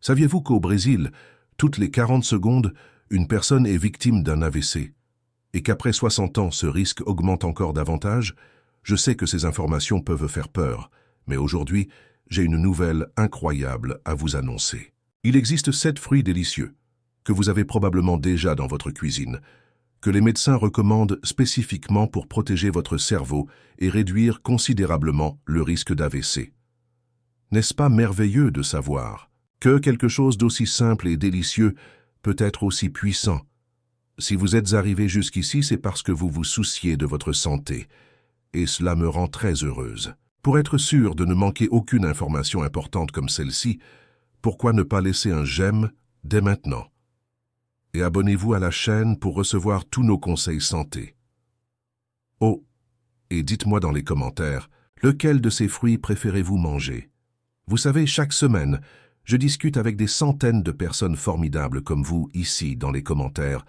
Saviez-vous qu'au Brésil, toutes les 40 secondes, une personne est victime d'un AVC et qu'après 60 ans, ce risque augmente encore davantage? Je sais que ces informations peuvent faire peur, mais aujourd'hui, j'ai une nouvelle incroyable à vous annoncer. Il existe 7 fruits délicieux que vous avez probablement déjà dans votre cuisine, que les médecins recommandent spécifiquement pour protéger votre cerveau et réduire considérablement le risque d'AVC. N'est-ce pas merveilleux de savoir que quelque chose d'aussi simple et délicieux peut être aussi puissant? Si vous êtes arrivé jusqu'ici, c'est parce que vous vous souciez de votre santé, et cela me rend très heureuse. Pour être sûr de ne manquer aucune information importante comme celle-ci, pourquoi ne pas laisser un j'aime dès maintenant? Et abonnez-vous à la chaîne pour recevoir tous nos conseils santé. Oh, et dites-moi dans les commentaires, lequel de ces fruits préférez-vous manger? Vous savez, chaque semaine, je discute avec des centaines de personnes formidables comme vous ici dans les commentaires,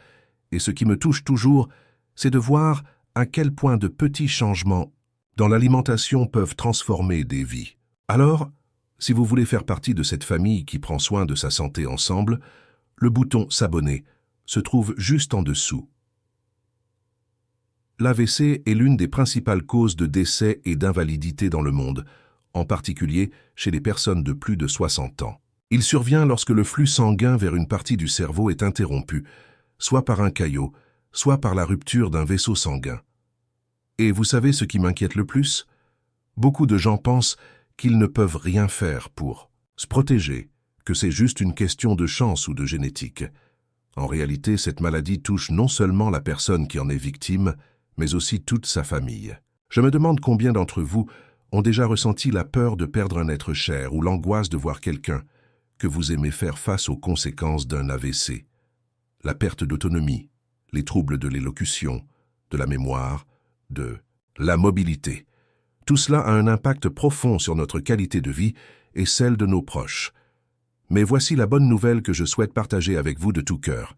et ce qui me touche toujours, c'est de voir à quel point de petits changements dans l'alimentation peuvent transformer des vies. Alors, si vous voulez faire partie de cette famille qui prend soin de sa santé ensemble, le bouton s'abonner se trouve juste en dessous. L'AVC est l'une des principales causes de décès et d'invalidité dans le monde, en particulier chez les personnes de plus de 60 ans. Il survient lorsque le flux sanguin vers une partie du cerveau est interrompu, soit par un caillot, soit par la rupture d'un vaisseau sanguin. Et vous savez ce qui m'inquiète le plus? Beaucoup de gens pensent qu'ils ne peuvent rien faire pour se protéger, que c'est juste une question de chance ou de génétique. En réalité, cette maladie touche non seulement la personne qui en est victime, mais aussi toute sa famille. Je me demande combien d'entre vous ont déjà ressenti la peur de perdre un être cher ou l'angoisse de voir quelqu'un que vous aimez faire face aux conséquences d'un AVC. La perte d'autonomie, les troubles de l'élocution, de la mémoire, de la mobilité. Tout cela a un impact profond sur notre qualité de vie et celle de nos proches. Mais voici la bonne nouvelle que je souhaite partager avec vous de tout cœur.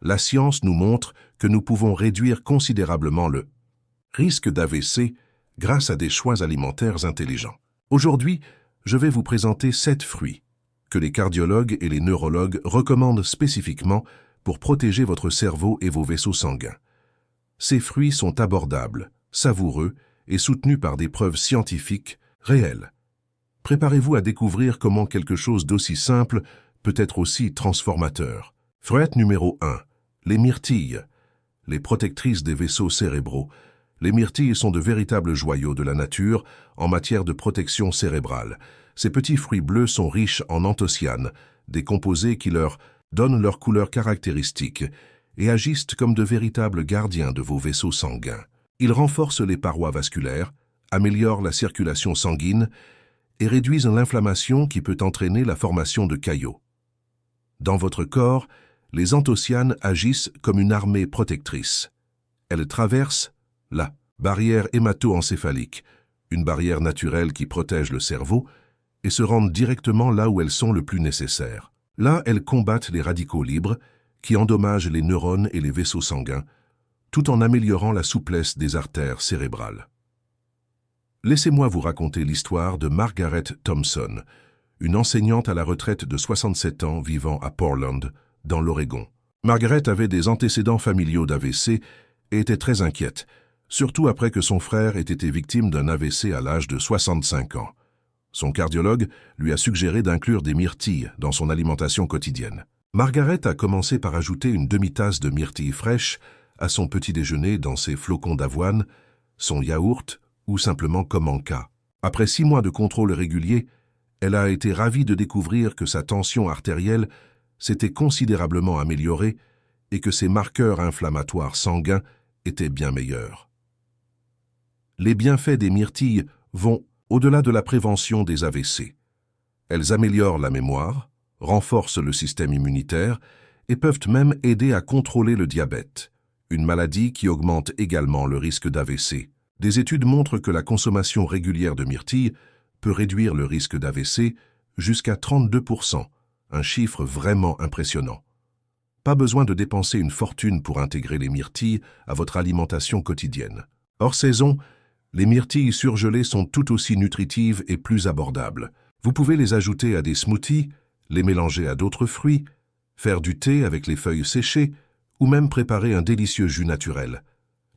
La science nous montre que nous pouvons réduire considérablement le risque d'AVC grâce à des choix alimentaires intelligents. Aujourd'hui, je vais vous présenter 7 fruits que les cardiologues et les neurologues recommandent spécifiquement pour protéger votre cerveau et vos vaisseaux sanguins. Ces fruits sont abordables, savoureux et soutenus par des preuves scientifiques réelles. Préparez-vous à découvrir comment quelque chose d'aussi simple peut être aussi transformateur. Fruit numéro 1. Les myrtilles. Les protectrices des vaisseaux cérébraux. Les myrtilles sont de véritables joyaux de la nature en matière de protection cérébrale. Ces petits fruits bleus sont riches en anthocyanes, des composés qui leur donnent leur couleur caractéristique et agissent comme de véritables gardiens de vos vaisseaux sanguins. Ils renforcent les parois vasculaires, améliorent la circulation sanguine et réduisent l'inflammation qui peut entraîner la formation de caillots. Dans votre corps, les anthocyanes agissent comme une armée protectrice. Elles traversent la barrière hémato-encéphalique, une barrière naturelle qui protège le cerveau, et se rendent directement là où elles sont le plus nécessaires. Là, elles combattent les radicaux libres qui endommagent les neurones et les vaisseaux sanguins, tout en améliorant la souplesse des artères cérébrales. Laissez-moi vous raconter l'histoire de Margaret Thompson, une enseignante à la retraite de 67 ans vivant à Portland, dans l'Oregon. Margaret avait des antécédents familiaux d'AVC et était très inquiète, surtout après que son frère ait été victime d'un AVC à l'âge de 65 ans. Son cardiologue lui a suggéré d'inclure des myrtilles dans son alimentation quotidienne. Margaret a commencé par ajouter une demi-tasse de myrtilles fraîches à son petit déjeuner dans ses flocons d'avoine, son yaourt ou simplement comme en cas. Après 6 mois de contrôle régulier, elle a été ravie de découvrir que sa tension artérielle s'était considérablement améliorée et que ses marqueurs inflammatoires sanguins étaient bien meilleurs. Les bienfaits des myrtilles vont au-delà de la prévention des AVC. Elles améliorent la mémoire, renforcent le système immunitaire et peuvent même aider à contrôler le diabète, une maladie qui augmente également le risque d'AVC. Des études montrent que la consommation régulière de myrtilles peut réduire le risque d'AVC jusqu'à 32%, un chiffre vraiment impressionnant. Pas besoin de dépenser une fortune pour intégrer les myrtilles à votre alimentation quotidienne. Hors saison, les myrtilles surgelées sont tout aussi nutritives et plus abordables. Vous pouvez les ajouter à des smoothies, les mélanger à d'autres fruits, faire du thé avec les feuilles séchées ou même préparer un délicieux jus naturel.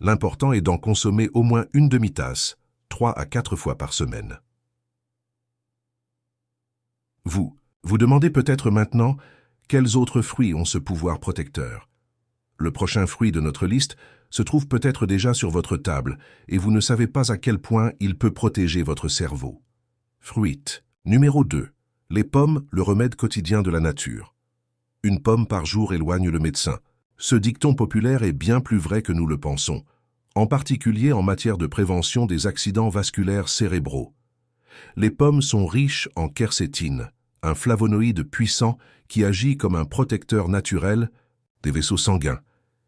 L'important est d'en consommer au moins une demi-tasse, 3 à 4 fois par semaine. Vous demandez peut-être maintenant quels autres fruits ont ce pouvoir protecteur. Le prochain fruit de notre liste se trouve peut-être déjà sur votre table et vous ne savez pas à quel point il peut protéger votre cerveau. Fruit. Numéro 2. Les pommes, le remède quotidien de la nature. Une pomme par jour éloigne le médecin. Ce dicton populaire est bien plus vrai que nous le pensons, en particulier en matière de prévention des accidents vasculaires cérébraux. Les pommes sont riches en quercétine, un flavonoïde puissant qui agit comme un protecteur naturel des vaisseaux sanguins,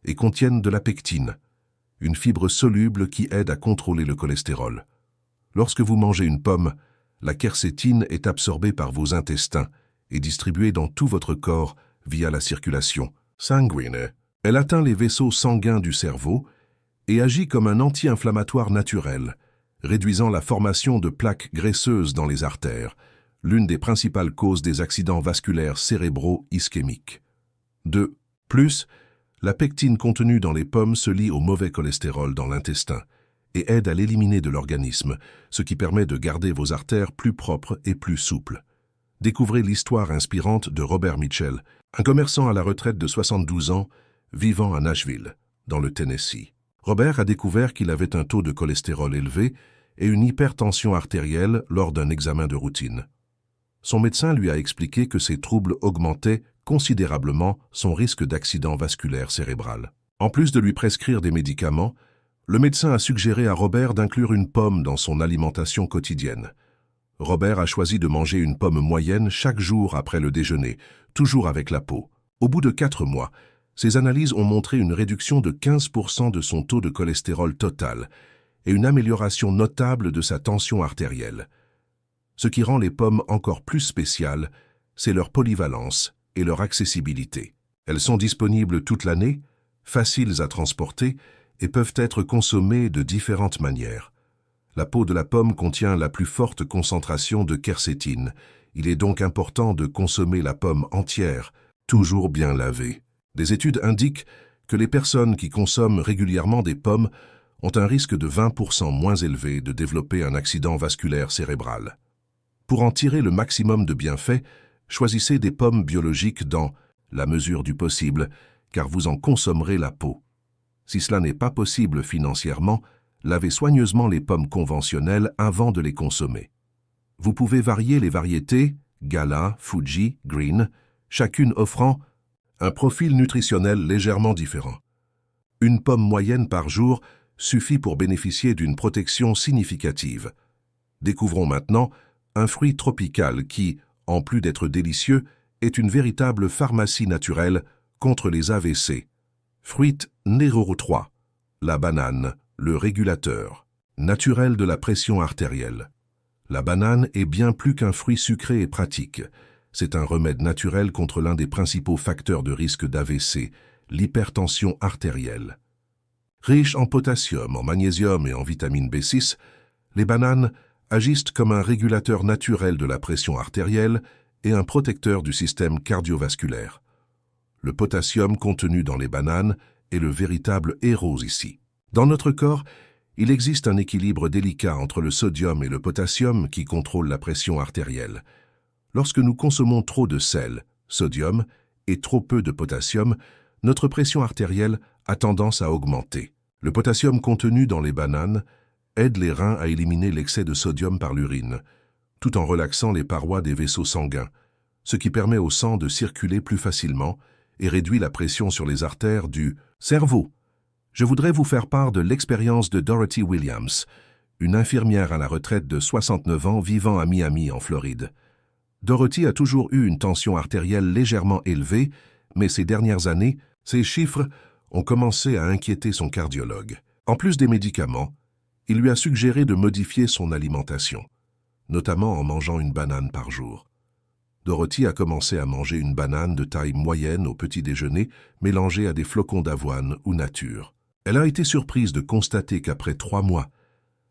et contiennent de la pectine, une fibre soluble qui aide à contrôler le cholestérol. Lorsque vous mangez une pomme, la quercétine est absorbée par vos intestins et distribuée dans tout votre corps via la circulation sanguine. Elle atteint les vaisseaux sanguins du cerveau et agit comme un anti-inflammatoire naturel, réduisant la formation de plaques graisseuses dans les artères, l'une des principales causes des accidents vasculaires cérébraux ischémiques. 2. Plus, la pectine contenue dans les pommes se lie au mauvais cholestérol dans l'intestin et aide à l'éliminer de l'organisme, ce qui permet de garder vos artères plus propres et plus souples. Découvrez l'histoire inspirante de Robert Mitchell, un commerçant à la retraite de 72 ans, vivant à Nashville, dans le Tennessee. Robert a découvert qu'il avait un taux de cholestérol élevé et une hypertension artérielle lors d'un examen de routine. Son médecin lui a expliqué que ces troubles augmentaient considérablement son risque d'accident vasculaire cérébral. En plus de lui prescrire des médicaments, le médecin a suggéré à Robert d'inclure une pomme dans son alimentation quotidienne. Robert a choisi de manger une pomme moyenne chaque jour après le déjeuner, toujours avec la peau. Au bout de 4 mois, ses analyses ont montré une réduction de 15% de son taux de cholestérol total et une amélioration notable de sa tension artérielle. Ce qui rend les pommes encore plus spéciales, c'est leur polyvalence et leur accessibilité. Elles sont disponibles toute l'année, faciles à transporter et peuvent être consommées de différentes manières. La peau de la pomme contient la plus forte concentration de quercétine. Il est donc important de consommer la pomme entière, toujours bien lavée. Des études indiquent que les personnes qui consomment régulièrement des pommes ont un risque de 20% moins élevé de développer un accident vasculaire cérébral. Pour en tirer le maximum de bienfaits, choisissez des pommes biologiques dans la mesure du possible, car vous en consommerez la peau. Si cela n'est pas possible financièrement, lavez soigneusement les pommes conventionnelles avant de les consommer. Vous pouvez varier les variétés Gala, Fuji, Green, chacune offrant un profil nutritionnel légèrement différent. Une pomme moyenne par jour suffit pour bénéficier d'une protection significative. Découvrons maintenant un fruit tropical qui, en plus d'être délicieux, est une véritable pharmacie naturelle contre les AVC. Fruit numéro 3. La banane, le régulateur naturel de la pression artérielle. La banane est bien plus qu'un fruit sucré et pratique. C'est un remède naturel contre l'un des principaux facteurs de risque d'AVC, l'hypertension artérielle. Riche en potassium, en magnésium et en vitamine B6, les bananes agissent comme un régulateur naturel de la pression artérielle et un protecteur du système cardiovasculaire. Le potassium contenu dans les bananes est le véritable héros ici. Dans notre corps, il existe un équilibre délicat entre le sodium et le potassium qui contrôle la pression artérielle. Lorsque nous consommons trop de sel, sodium, et trop peu de potassium, notre pression artérielle a tendance à augmenter. Le potassium contenu dans les bananes aide les reins à éliminer l'excès de sodium par l'urine, tout en relaxant les parois des vaisseaux sanguins, ce qui permet au sang de circuler plus facilement et réduit la pression sur les artères du cerveau. Je voudrais vous faire part de l'expérience de Dorothy Williams, une infirmière à la retraite de 69 ans vivant à Miami, en Floride. Dorothy a toujours eu une tension artérielle légèrement élevée, mais ces dernières années, ces chiffres ont commencé à inquiéter son cardiologue. En plus des médicaments, il lui a suggéré de modifier son alimentation, notamment en mangeant une banane par jour. Dorothy a commencé à manger une banane de taille moyenne au petit déjeuner, mélangée à des flocons d'avoine ou nature. Elle a été surprise de constater qu'après 3 mois,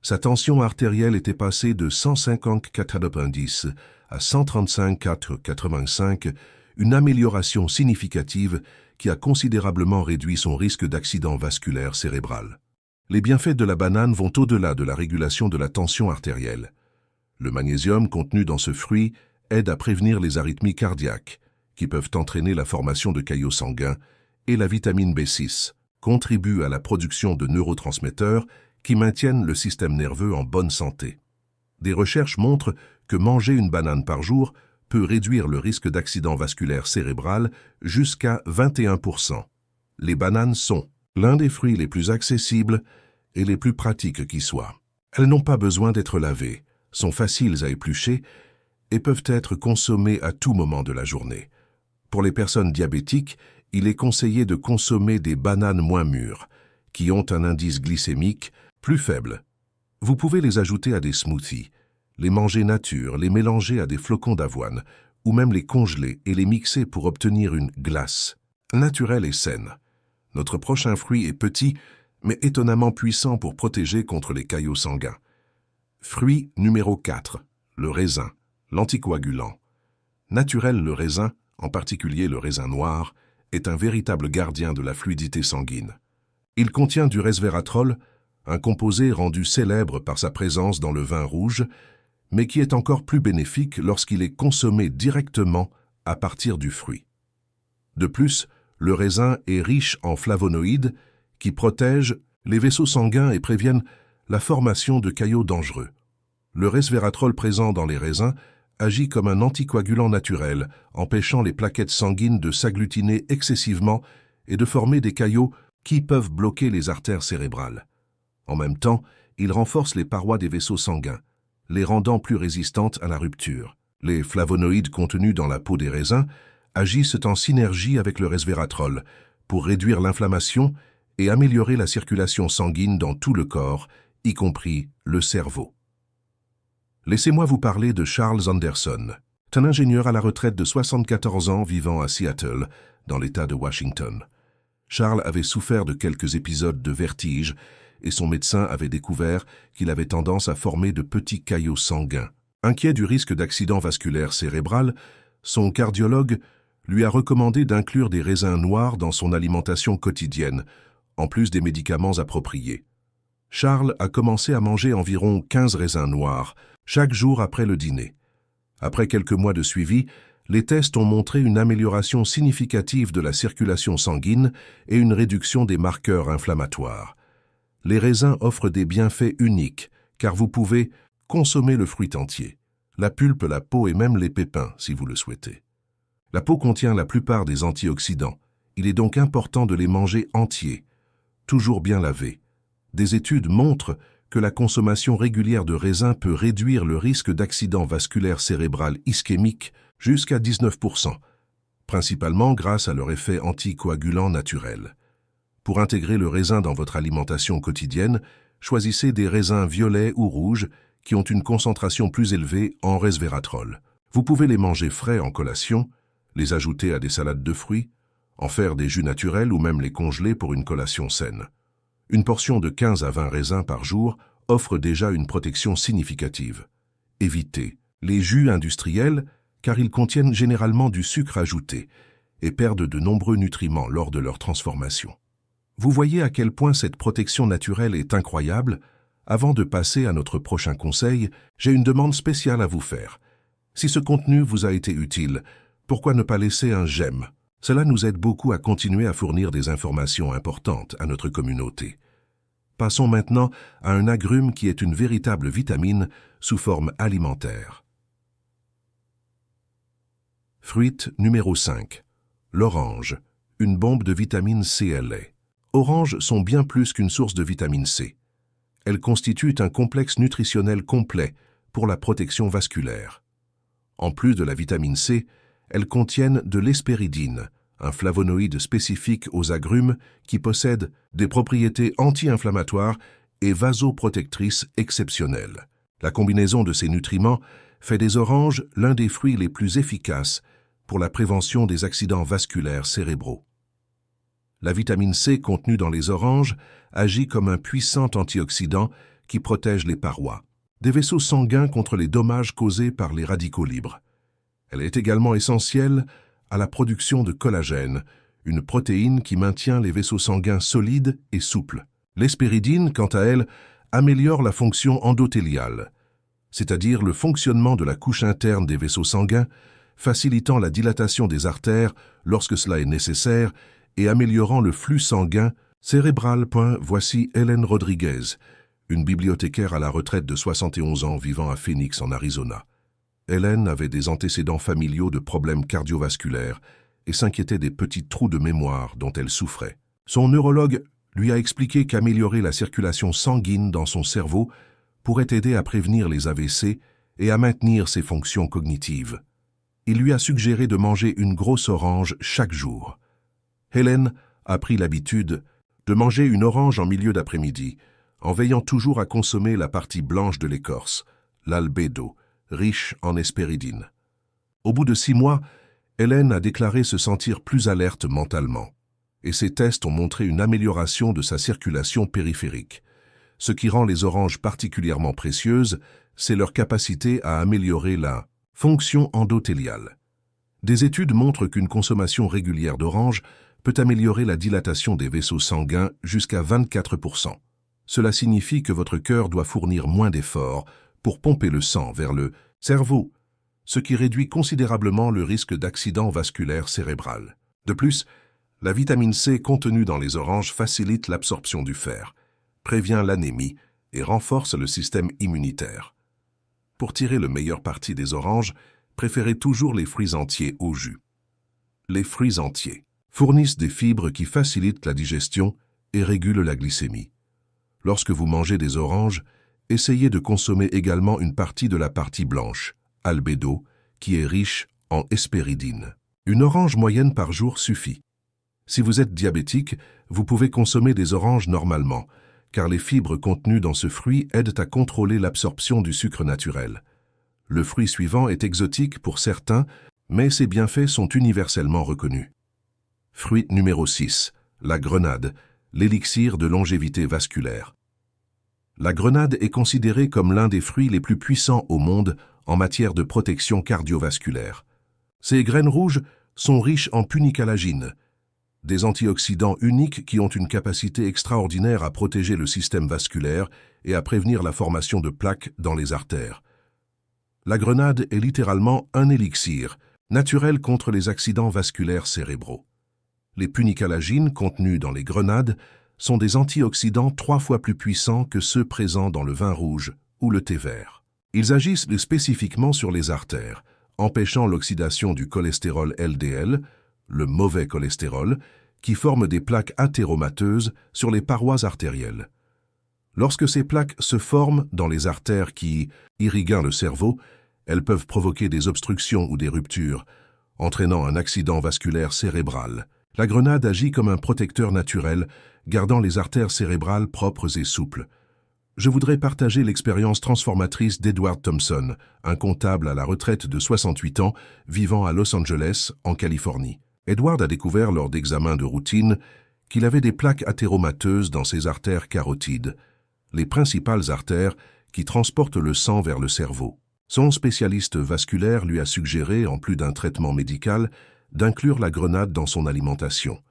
sa tension artérielle était passée de 150/90 à 135,485, une amélioration significative qui a considérablement réduit son risque d'accident vasculaire cérébral. Les bienfaits de la banane vont au-delà de la régulation de la tension artérielle. Le magnésium contenu dans ce fruit aide à prévenir les arythmies cardiaques, qui peuvent entraîner la formation de caillots sanguins, et la vitamine B6 contribue à la production de neurotransmetteurs qui maintiennent le système nerveux en bonne santé. Des recherches montrent que manger une banane par jour peut réduire le risque d'accident vasculaire cérébral jusqu'à 21%. Les bananes sont l'un des fruits les plus accessibles et les plus pratiques qui soient. Elles n'ont pas besoin d'être lavées, sont faciles à éplucher et peuvent être consommées à tout moment de la journée. Pour les personnes diabétiques, il est conseillé de consommer des bananes moins mûres, qui ont un indice glycémique plus faible. Vous pouvez les ajouter à des smoothies, les manger nature, les mélanger à des flocons d'avoine, ou même les congeler et les mixer pour obtenir une glace naturelle et saine. Notre prochain fruit est petit, mais étonnamment puissant pour protéger contre les caillots sanguins. Fruit numéro 4, le raisin, l'anticoagulant. Naturel, le raisin, en particulier le raisin noir, est un véritable gardien de la fluidité sanguine. Il contient du resveratrol, un composé rendu célèbre par sa présence dans le vin rouge, mais qui est encore plus bénéfique lorsqu'il est consommé directement à partir du fruit. De plus, le raisin est riche en flavonoïdes qui protègent les vaisseaux sanguins et préviennent la formation de caillots dangereux. Le resveratrol présent dans les raisins agit comme un anticoagulant naturel, empêchant les plaquettes sanguines de s'agglutiner excessivement et de former des caillots qui peuvent bloquer les artères cérébrales. En même temps, il renforce les parois des vaisseaux sanguins, les rendant plus résistantes à la rupture. Les flavonoïdes contenus dans la peau des raisins agissent en synergie avec le resveratrol pour réduire l'inflammation et améliorer la circulation sanguine dans tout le corps, y compris le cerveau. Laissez-moi vous parler de Charles Anderson, un ingénieur à la retraite de 74 ans vivant à Seattle, dans l'État de Washington. Charles avait souffert de quelques épisodes de vertige et son médecin avait découvert qu'il avait tendance à former de petits caillots sanguins. Inquiet du risque d'accident vasculaire cérébral, son cardiologue lui a recommandé d'inclure des raisins noirs dans son alimentation quotidienne, en plus des médicaments appropriés. Charles a commencé à manger environ 15 raisins noirs, chaque jour après le dîner. Après quelques mois de suivi, les tests ont montré une amélioration significative de la circulation sanguine et une réduction des marqueurs inflammatoires. Les raisins offrent des bienfaits uniques, car vous pouvez consommer le fruit entier, la pulpe, la peau et même les pépins, si vous le souhaitez. La peau contient la plupart des antioxydants. Il est donc important de les manger entiers, toujours bien lavés. Des études montrent que la consommation régulière de raisins peut réduire le risque d'accident vasculaire cérébral ischémique jusqu'à 19%, principalement grâce à leur effet anticoagulant naturel. Pour intégrer le raisin dans votre alimentation quotidienne, choisissez des raisins violets ou rouges qui ont une concentration plus élevée en resveratrol. Vous pouvez les manger frais en collation, les ajouter à des salades de fruits, en faire des jus naturels ou même les congeler pour une collation saine. Une portion de 15 à 20 raisins par jour offre déjà une protection significative. Évitez les jus industriels car ils contiennent généralement du sucre ajouté et perdent de nombreux nutriments lors de leur transformation. Vous voyez à quel point cette protection naturelle est incroyable? Avant de passer à notre prochain conseil, j'ai une demande spéciale à vous faire. Si ce contenu vous a été utile, pourquoi ne pas laisser un j'aime? Cela nous aide beaucoup à continuer à fournir des informations importantes à notre communauté. Passons maintenant à un agrume qui est une véritable vitamine sous forme alimentaire. Fruit numéro 5. L'orange, une bombe de vitamine C elle est. Oranges sont bien plus qu'une source de vitamine C. Elles constituent un complexe nutritionnel complet pour la protection vasculaire. En plus de la vitamine C, elles contiennent de l'hespéridine, un flavonoïde spécifique aux agrumes qui possède des propriétés anti-inflammatoires et vasoprotectrices exceptionnelles. La combinaison de ces nutriments fait des oranges l'un des fruits les plus efficaces pour la prévention des accidents vasculaires cérébraux. La vitamine C contenue dans les oranges agit comme un puissant antioxydant qui protège les parois. des vaisseaux sanguins contre les dommages causés par les radicaux libres. Elle est également essentielle à la production de collagène, une protéine qui maintient les vaisseaux sanguins solides et souples. L'hespéridine, quant à elle, améliore la fonction endothéliale, c'est-à-dire le fonctionnement de la couche interne des vaisseaux sanguins, facilitant la dilatation des artères lorsque cela est nécessaire et améliorant le flux sanguin cérébral. Voici Hélène Rodriguez, une bibliothécaire à la retraite de 71 ans vivant à Phoenix en Arizona. Hélène avait des antécédents familiaux de problèmes cardiovasculaires et s'inquiétait des petits trous de mémoire dont elle souffrait. Son neurologue lui a expliqué qu'améliorer la circulation sanguine dans son cerveau pourrait aider à prévenir les AVC et à maintenir ses fonctions cognitives. Il lui a suggéré de manger une grosse orange chaque jour. Hélène a pris l'habitude de manger une orange en milieu d'après-midi, en veillant toujours à consommer la partie blanche de l'écorce, l'albédo, riche en hespéridine. Au bout de 6 mois, Hélène a déclaré se sentir plus alerte mentalement, et ses tests ont montré une amélioration de sa circulation périphérique. Ce qui rend les oranges particulièrement précieuses, c'est leur capacité à améliorer la fonction endothéliale. Des études montrent qu'une consommation régulière d'oranges peut améliorer la dilatation des vaisseaux sanguins jusqu'à 24%. Cela signifie que votre cœur doit fournir moins d'efforts pour pomper le sang vers le cerveau, ce qui réduit considérablement le risque d'accident vasculaire cérébral. De plus, la vitamine C contenue dans les oranges facilite l'absorption du fer, prévient l'anémie et renforce le système immunitaire. Pour tirer le meilleur parti des oranges, préférez toujours les fruits entiers au jus. Les fruits entiers fournissent des fibres qui facilitent la digestion et régulent la glycémie. Lorsque vous mangez des oranges, essayez de consommer également une partie de la partie blanche, albédo, qui est riche en hespéridine. Une orange moyenne par jour suffit. Si vous êtes diabétique, vous pouvez consommer des oranges normalement, car les fibres contenues dans ce fruit aident à contrôler l'absorption du sucre naturel. Le fruit suivant est exotique pour certains, mais ses bienfaits sont universellement reconnus. Fruit numéro 6, la grenade, l'élixir de longévité vasculaire. La grenade est considérée comme l'un des fruits les plus puissants au monde en matière de protection cardiovasculaire. Ses graines rouges sont riches en punicalagine, des antioxydants uniques qui ont une capacité extraordinaire à protéger le système vasculaire et à prévenir la formation de plaques dans les artères. La grenade est littéralement un élixir, naturel contre les accidents vasculaires cérébraux. Les punicalagines contenus dans les grenades sont des antioxydants 3 fois plus puissants que ceux présents dans le vin rouge ou le thé vert. Ils agissent spécifiquement sur les artères, empêchant l'oxydation du cholestérol LDL, le mauvais cholestérol, qui forme des plaques athéromateuses sur les parois artérielles. Lorsque ces plaques se forment dans les artères qui irriguent le cerveau, elles peuvent provoquer des obstructions ou des ruptures, entraînant un accident vasculaire cérébral. La grenade agit comme un protecteur naturel, gardant les artères cérébrales propres et souples. Je voudrais partager l'expérience transformatrice d'Edward Thompson, un comptable à la retraite de 68 ans, vivant à Los Angeles, en Californie. Edward a découvert lors d'examens de routine qu'il avait des plaques athéromateuses dans ses artères carotides, les principales artères qui transportent le sang vers le cerveau. Son spécialiste vasculaire lui a suggéré, en plus d'un traitement médical, d'inclure la grenade dans son alimentation.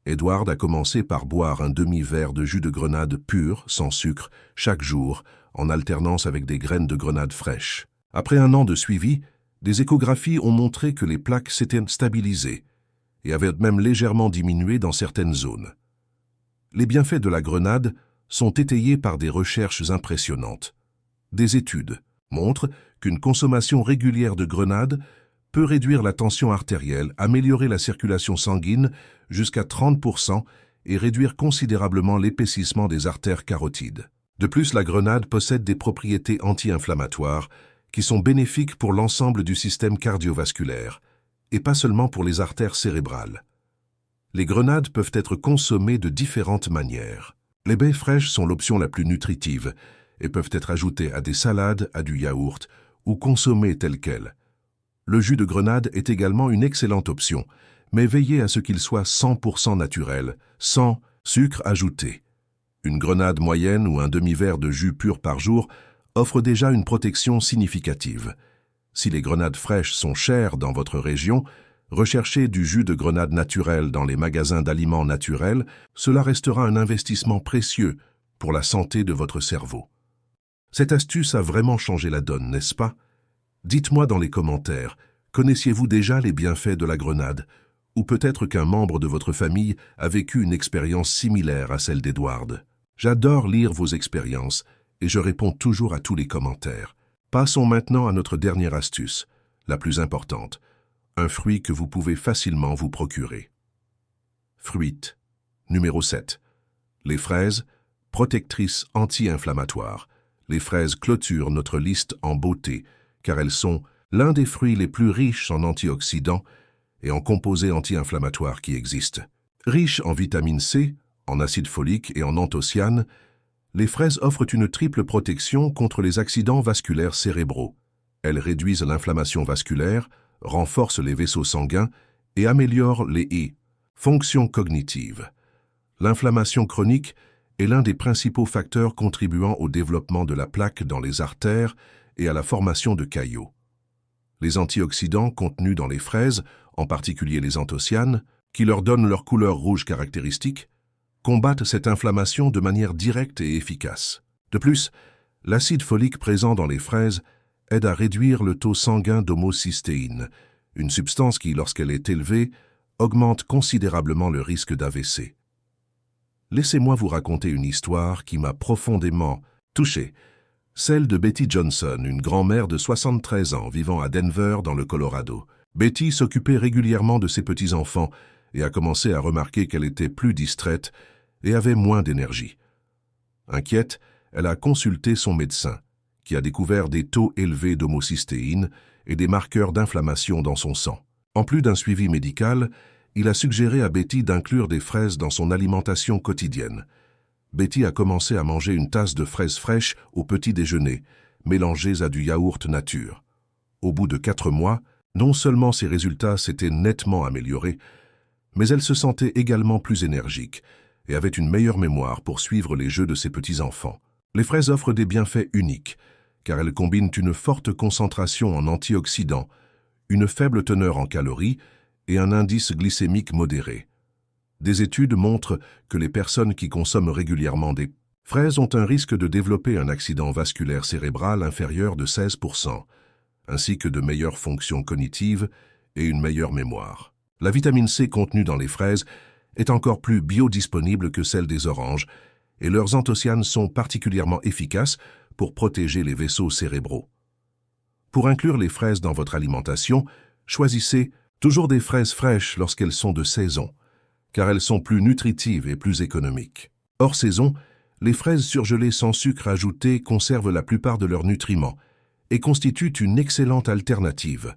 Edward a commencé par boire un demi-verre de jus de grenade pur, sans sucre, chaque jour, en alternance avec des graines de grenade fraîches. Après 1 an de suivi, des échographies ont montré que les plaques s'étaient stabilisées et avaient même légèrement diminué dans certaines zones. Les bienfaits de la grenade sont étayés par des recherches impressionnantes. Des études montrent qu'une consommation régulière de grenade peut réduire la tension artérielle, améliorer la circulation sanguine jusqu'à 30% et réduire considérablement l'épaississement des artères carotides. De plus, la grenade possède des propriétés anti-inflammatoires qui sont bénéfiques pour l'ensemble du système cardiovasculaire, et pas seulement pour les artères cérébrales. Les grenades peuvent être consommées de différentes manières. Les baies fraîches sont l'option la plus nutritive et peuvent être ajoutées à des salades, à du yaourt ou consommées telles quelles. Le jus de grenade est également une excellente option, mais veillez à ce qu'il soit 100% naturel, sans sucre ajouté. Une grenade moyenne ou un demi-verre de jus pur par jour offrent déjà une protection significative. Si les grenades fraîches sont chères dans votre région, recherchez du jus de grenade naturel dans les magasins d'aliments naturels, cela restera un investissement précieux pour la santé de votre cerveau. Cette astuce a vraiment changé la donne, n'est-ce pas? Dites-moi dans les commentaires, connaissiez-vous déjà les bienfaits de la grenade? Ou peut-être qu'un membre de votre famille a vécu une expérience similaire à celle d'Edward. J'adore lire vos expériences et je réponds toujours à tous les commentaires. Passons maintenant à notre dernière astuce, la plus importante, un fruit que vous pouvez facilement vous procurer. Fruit. Numéro 7. Les fraises, protectrices anti-inflammatoires. Les fraises clôturent notre liste en beauté, car elles sont l'un des fruits les plus riches en antioxydants et en composés anti-inflammatoires qui existent. Riches en vitamine C, en acide folique et en anthocyanes, les fraises offrent une triple protection contre les accidents vasculaires cérébraux. Elles réduisent l'inflammation vasculaire, renforcent les vaisseaux sanguins et améliorent les fonctions cognitives. L'inflammation chronique est l'un des principaux facteurs contribuant au développement de la plaque dans les artères et à la formation de caillots. Les antioxydants contenus dans les fraises, en particulier les anthocyanes, qui leur donnent leur couleur rouge caractéristique, combattent cette inflammation de manière directe et efficace. De plus, l'acide folique présent dans les fraises aide à réduire le taux sanguin d'homocystéine, une substance qui, lorsqu'elle est élevée, augmente considérablement le risque d'AVC. Laissez-moi vous raconter une histoire qui m'a profondément touché, celle de Betty Johnson, une grand-mère de 73 ans vivant à Denver dans le Colorado. Betty s'occupait régulièrement de ses petits-enfants et a commencé à remarquer qu'elle était plus distraite et avait moins d'énergie. Inquiète, elle a consulté son médecin, qui a découvert des taux élevés d'homocystéine et des marqueurs d'inflammation dans son sang. En plus d'un suivi médical, il a suggéré à Betty d'inclure des fraises dans son alimentation quotidienne. Betty a commencé à manger une tasse de fraises fraîches au petit déjeuner, mélangées à du yaourt nature. Au bout de 4 mois, non seulement ses résultats s'étaient nettement améliorés, mais elle se sentait également plus énergique et avait une meilleure mémoire pour suivre les jeux de ses petits-enfants. Les fraises offrent des bienfaits uniques, car elles combinent une forte concentration en antioxydants, une faible teneur en calories et un indice glycémique modéré. Des études montrent que les personnes qui consomment régulièrement des fraises ont un risque de développer un accident vasculaire cérébral inférieur de 16%, ainsi que de meilleures fonctions cognitives et une meilleure mémoire. La vitamine C contenue dans les fraises est encore plus biodisponible que celle des oranges, et leurs anthocyanes sont particulièrement efficaces pour protéger les vaisseaux cérébraux. Pour inclure les fraises dans votre alimentation, choisissez toujours des fraises fraîches lorsqu'elles sont de saison, car elles sont plus nutritives et plus économiques. Hors saison, les fraises surgelées sans sucre ajouté conservent la plupart de leurs nutriments et constituent une excellente alternative.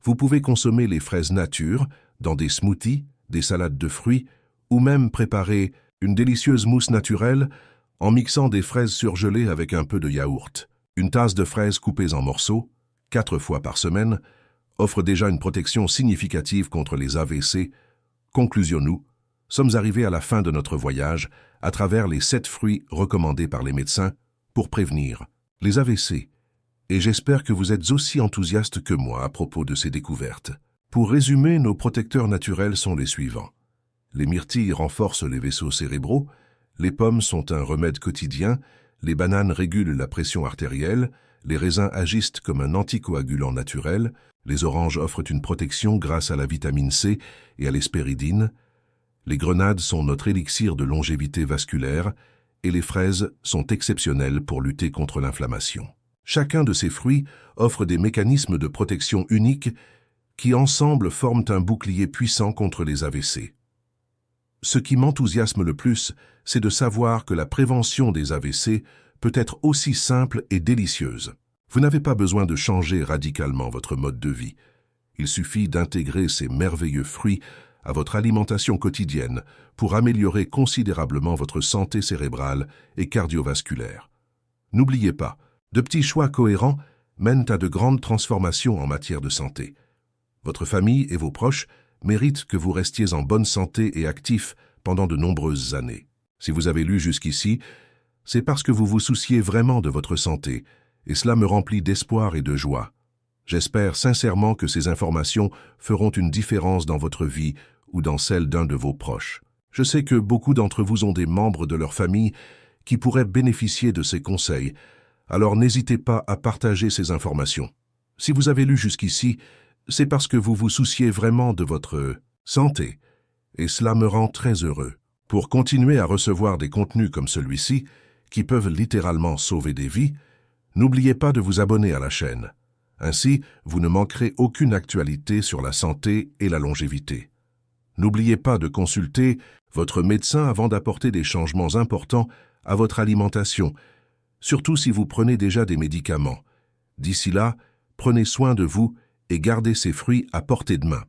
Vous pouvez consommer les fraises nature dans des smoothies, des salades de fruits ou même préparer une délicieuse mousse naturelle en mixant des fraises surgelées avec un peu de yaourt. Une tasse de fraises coupées en morceaux, 4 fois par semaine, offre déjà une protection significative contre les AVC. Conclusion, nous sommes arrivés à la fin de notre voyage à travers les 7 fruits recommandés par les médecins pour prévenir les AVC. Et j'espère que vous êtes aussi enthousiaste que moi à propos de ces découvertes. Pour résumer, nos protecteurs naturels sont les suivants. Les myrtilles renforcent les vaisseaux cérébraux, les pommes sont un remède quotidien, les bananes régulent la pression artérielle, les raisins agissent comme un anticoagulant naturel, les oranges offrent une protection grâce à la vitamine C et à l'hespéridine, les grenades sont notre élixir de longévité vasculaire et les fraises sont exceptionnelles pour lutter contre l'inflammation. Chacun de ces fruits offre des mécanismes de protection uniques qui ensemble forment un bouclier puissant contre les AVC. Ce qui m'enthousiasme le plus, c'est de savoir que la prévention des AVC peut être aussi simple et délicieuse. Vous n'avez pas besoin de changer radicalement votre mode de vie. Il suffit d'intégrer ces merveilleux fruits à votre alimentation quotidienne pour améliorer considérablement votre santé cérébrale et cardiovasculaire. N'oubliez pas, de petits choix cohérents mènent à de grandes transformations en matière de santé. Votre famille et vos proches méritent que vous restiez en bonne santé et actifs pendant de nombreuses années. Si vous avez lu jusqu'ici, c'est parce que vous vous souciez vraiment de votre santé et cela me remplit d'espoir et de joie. J'espère sincèrement que ces informations feront une différence dans votre vie ou dans celle d'un de vos proches. Je sais que beaucoup d'entre vous ont des membres de leur famille qui pourraient bénéficier de ces conseils, alors n'hésitez pas à partager ces informations. Si vous avez lu jusqu'ici, c'est parce que vous vous souciez vraiment de votre santé, et cela me rend très heureux. Pour continuer à recevoir des contenus comme celui-ci, qui peuvent littéralement sauver des vies, n'oubliez pas de vous abonner à la chaîne. Ainsi, vous ne manquerez aucune actualité sur la santé et la longévité. N'oubliez pas de consulter votre médecin avant d'apporter des changements importants à votre alimentation, surtout si vous prenez déjà des médicaments. D'ici là, prenez soin de vous et gardez ces fruits à portée de main.